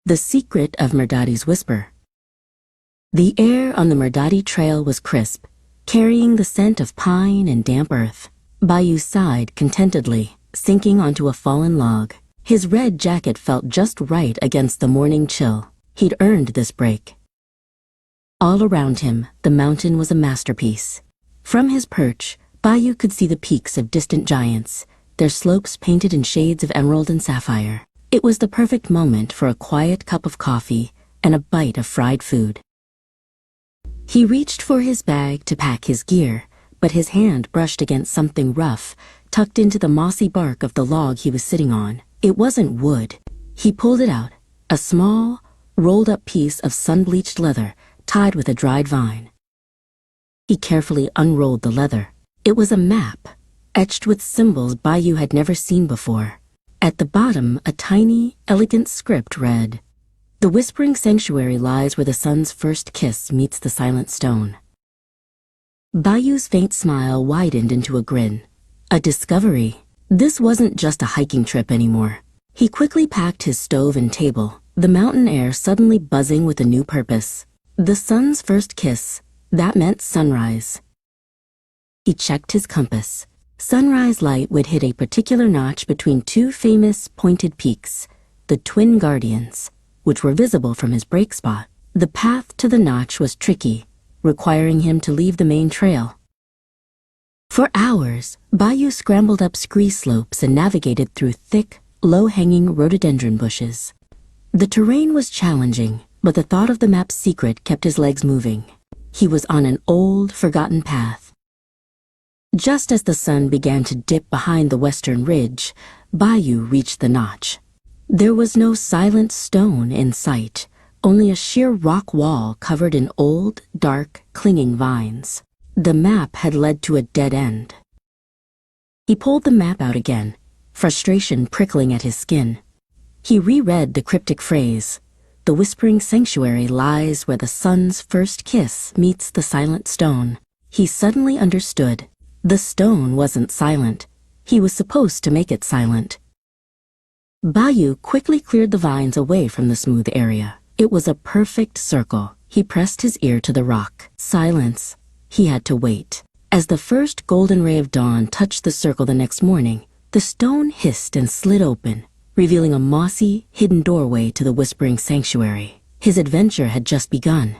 The secret of Merdadi's whisper. The air on the Merdadi trail was crisp, carrying the scent of pine and damp earth. Bayu sighed contentedly, sinking onto a fallen log. His red jacket felt just right against the morning chill. He'd earned this break. All around him, the mountain was a masterpiece. From his perch, Bayu could see the peaks of distant giants, their slopes painted in shades of emerald and sapphire. It was the perfect moment for a quiet cup of coffee and a bite of fried food. He reached for his bag to pack his gear, but his hand brushed against something rough, tucked into the mossy bark of the log he was sitting on. It wasn't wood. He pulled it out, a small, rolled-up piece of sun-bleached leather tied with a dried vine. He carefully unrolled the leather. It was a map, etched with symbols Bayu had never seen before. At the bottom, a tiny, elegant script read, "The Whispering Sanctuary lies where the sun's first kiss meets the silent stone." Bayu's faint smile widened into a grin. A discovery. This wasn't just a hiking trip anymore. He quickly packed his stove and table, the mountain air suddenly buzzing with a new purpose. The sun's first kiss, that meant sunrise. He checked his compass. Sunrise light would hit a particular notch between two famous pointed peaks, the Twin Guardians, which were visible from his break spot. The path to the notch was tricky, requiring him to leave the main trail. For hours, Bayu scrambled up scree slopes and navigated through thick, low-hanging rhododendron bushes. The terrain was challenging, but the thought of the map's secret kept his legs moving. He was on an old, forgotten path. Just as the sun began to dip behind the western ridge, Bayu reached the notch. There was no silent stone in sight, only a sheer rock wall covered in old, dark, clinging vines. The map had led to a dead end. He pulled the map out again, frustration prickling at his skin. He reread the cryptic phrase, "The Whispering Sanctuary lies where the sun's first kiss meets the silent stone." He suddenly understood. The stone wasn't silent. He was supposed to make it silent. Bayu quickly cleared the vines away from the smooth area. It was a perfect circle. He pressed his ear to the rock. Silence. He had to wait. As the first golden ray of dawn touched the circle the next morning, the stone hissed and slid open, revealing a mossy, hidden doorway to the Whispering Sanctuary. His adventure had just begun.